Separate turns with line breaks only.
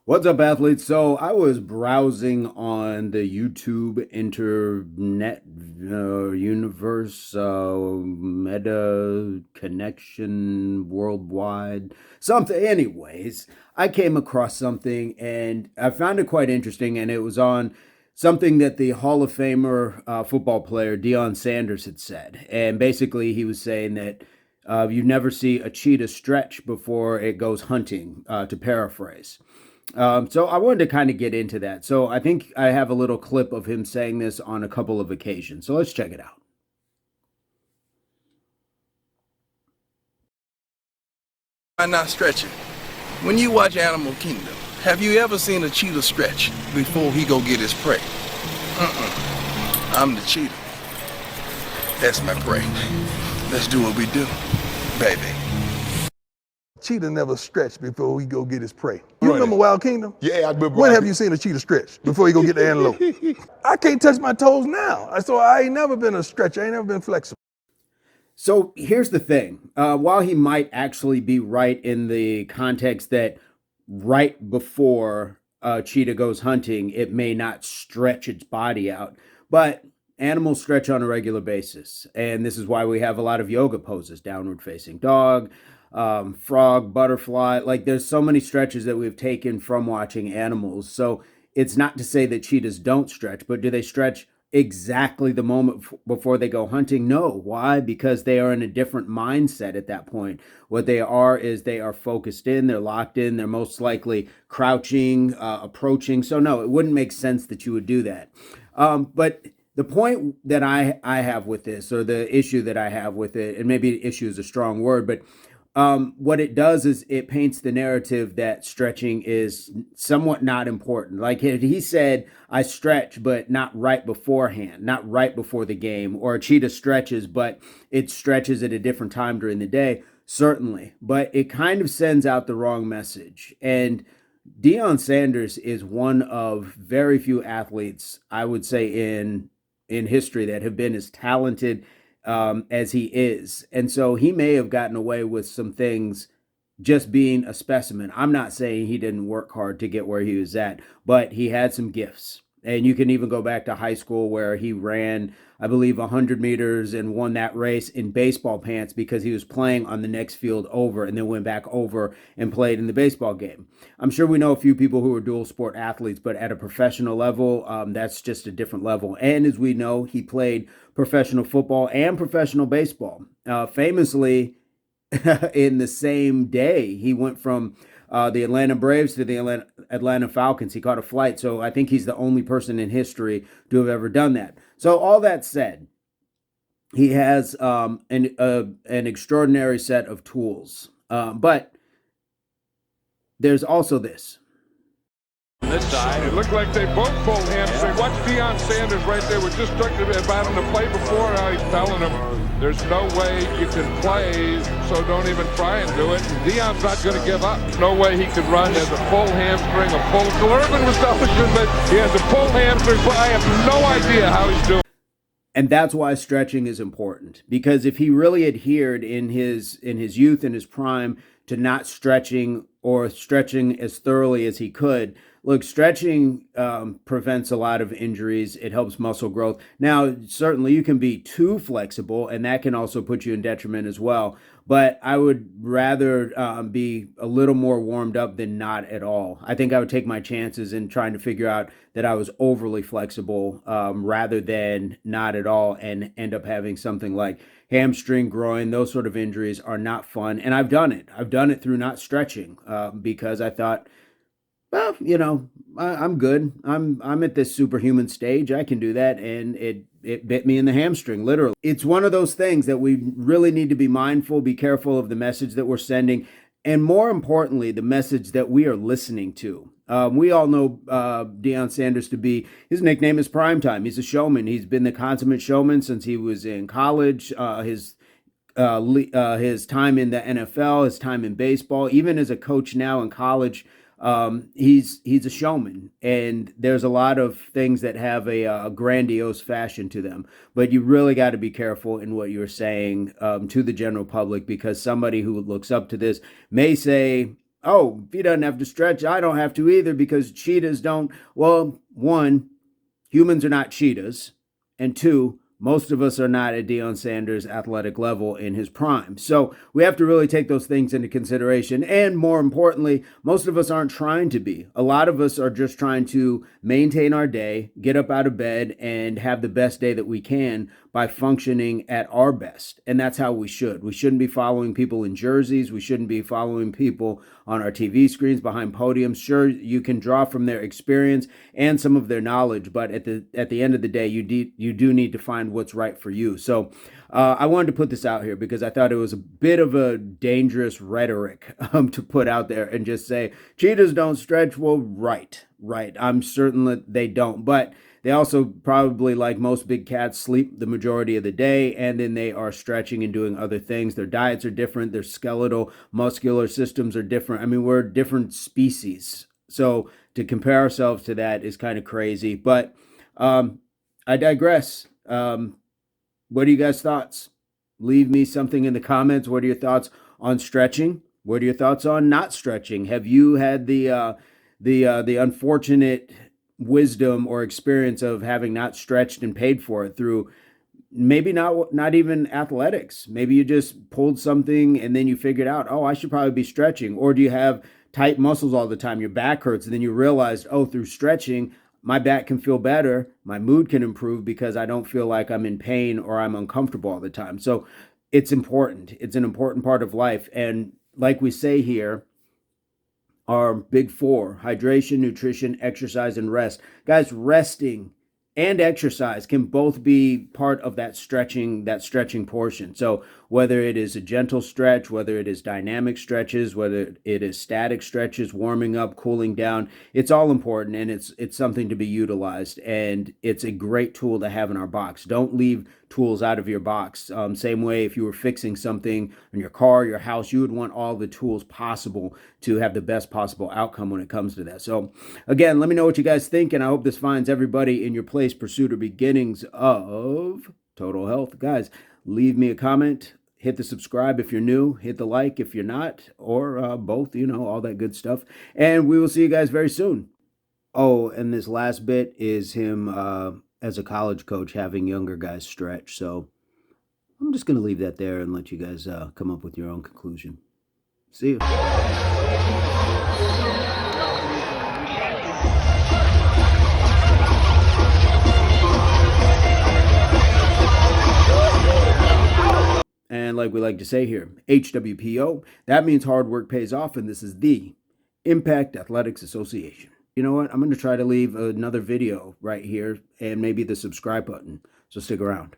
What's up, athletes? So I was browsing on the YouTube internet universe, meta connection worldwide, something. Anyways, I came across something and I found it quite interesting, and it was on something that the Hall of Famer football player Deion Sanders had said, and basically he was saying that. You never see a cheetah stretch before it goes hunting, to paraphrase. So I wanted to kind of get into that. So I think I have a little clip of him saying this on a couple of occasions. So let's check it out.
Why not stretch it? When you watch Animal Kingdom, have you ever seen a cheetah stretch before he go get his prey? I'm the cheetah. That's my prey. Let's do what we do, baby. Cheetah never stretched before he go get his prey. You remember Wild Kingdom?
Yeah, I remember.
When have you seen a cheetah stretch before he go get the antelope? I can't touch my toes now. So I ain't never been a stretcher. I ain't never been flexible.
So here's the thing. While he might actually be right in the context that right before cheetah goes hunting, it may not stretch its body out, but animals stretch on a regular basis. And this is why we have a lot of yoga poses: downward facing dog, frog, butterfly. Like there's so many stretches that we've taken from watching animals. So it's not to say that cheetahs don't stretch, but do they stretch exactly the moment before they go hunting? No. Why? Because they are in a different mindset at that point. What they are is they are focused in, they're locked in, they're most likely crouching, approaching. So no, it wouldn't make sense that you would do that. But the point that I have with this, or the issue that I have with it, and maybe issue is a strong word, but what it does is it paints the narrative that stretching is somewhat not important. Like he said, I stretch, but not right beforehand, not right before the game. Or a cheetah stretches, but it stretches at a different time during the day. Certainly, but it kind of sends out the wrong message. And Deion Sanders is one of very few athletes, I would say, in history that have been as talented as he is. And so he may have gotten away with some things just being a specimen. I'm not saying he didn't work hard to get where he was at, but he had some gifts. And you can even go back to high school where he ran, I believe, 100 meters and won that race in baseball pants because he was playing on the next field over and then went back over and played in the baseball game. I'm sure we know a few people who are dual sport athletes, but at a professional level, that's just a different level. And as we know, he played professional football and professional baseball. Famously, in the same day, he went from the Atlanta Braves to the Atlanta Falcons. He caught a flight. So I think he's the only person in history to have ever done that. So, all that said, he has an extraordinary set of tools. But there's also this.
This side. It looked like they both pulled hamstring. Watch Deion Sanders right there. We're just talking about him to play before. How he's telling him there's no way you can play, so don't even try and do it. And Deion's not going to give up. No way he could run. He has a full hamstring, a full. Urban was telling you that he has a full hamstring. I have no idea how he's doing.
And that's why stretching is important, because if he really adhered in his youth, in his prime, to not stretching or stretching as thoroughly as he could. Look, stretching prevents a lot of injuries. It helps muscle growth. Now, certainly you can be too flexible, and that can also put you in detriment as well. But I would rather be a little more warmed up than not at all. I think I would take my chances in trying to figure out that I was overly flexible rather than not at all and end up having something like hamstring, groin. Those sort of injuries are not fun. And I've done it. I've done it through not stretching because I thought, well, I'm good. I'm at this superhuman stage. I can do that, and it bit me in the hamstring, literally. It's one of those things that we really need to be mindful, be careful of the message that we're sending, and more importantly, the message that we are listening to. We all know Deion Sanders to be, his nickname is Primetime. He's a showman. He's been the consummate showman since he was in college. His time in the NFL, his time in baseball, even as a coach now in college. He's a showman, and there's a lot of things that have a grandiose fashion to them. But you really got to be careful in what you're saying to the general public, because somebody who looks up to this may say, oh, if he doesn't have to stretch, I don't have to either because cheetahs don't. Well, one, humans are not cheetahs. And two, most of us are not at Deion Sanders' athletic level in his prime. So we have to really take those things into consideration. And more importantly, most of us aren't trying to be. A lot of us are just trying to maintain our day, get up out of bed, and have the best day that we can by functioning at our best. And that's how we should. We shouldn't be following people in jerseys. We shouldn't be following people on our TV screens behind podiums. Sure, you can draw from their experience and some of their knowledge, but at the end of the day, you do need to find what's right for you. So I wanted to put this out here because I thought it was a bit of a dangerous rhetoric to put out there and just say, cheetahs don't stretch. Well, right. I'm certain that they don't, but they also probably, like most big cats, sleep the majority of the day, and then they are stretching and doing other things. Their diets are different. Their skeletal, muscular systems are different. I mean, we're different species. So to compare ourselves to that is kind of crazy. But I digress. What are you guys' thoughts? Leave me something in the comments. What are your thoughts on stretching? What are your thoughts on not stretching? Have you had the unfortunate wisdom or experience of having not stretched and paid for it through maybe not even athletics? Maybe you just pulled something and then you figured out, oh, I should probably be stretching. Or do you have tight muscles all the time? Your back hurts, and then you realized, oh, through stretching, my back can feel better, my mood can improve because I don't feel like I'm in pain or I'm uncomfortable all the time. So it's important. It's an important part of life. And like we say here, our big four: hydration, nutrition, exercise, and rest. Guys, resting and exercise can both be part of that stretching portion. So whether it is a gentle stretch, whether it is dynamic stretches, whether it is static stretches, warming up, cooling down, it's all important, and it's something to be utilized, and it's a great tool to have in our box. Don't leave tools out of your box. Same way, if you were fixing something in your car, your house, you would want all the tools possible to have the best possible outcome when it comes to that. So again, let me know what you guys think, and I hope this finds everybody in your place, pursuit or beginnings of total health. Guys, leave me a comment, hit the subscribe if you're new, hit the like if you're not, or both, all that good stuff. And we will see you guys very soon. Oh, and this last bit is him as a college coach having younger guys stretch. So I'm just going to leave that there and let you guys come up with your own conclusion. See you. And like we like to say here, HWPO, that means hard work pays off, and this is the Impact Athletics Association. You know what? I'm going to try to leave another video right here and maybe the subscribe button. So stick around.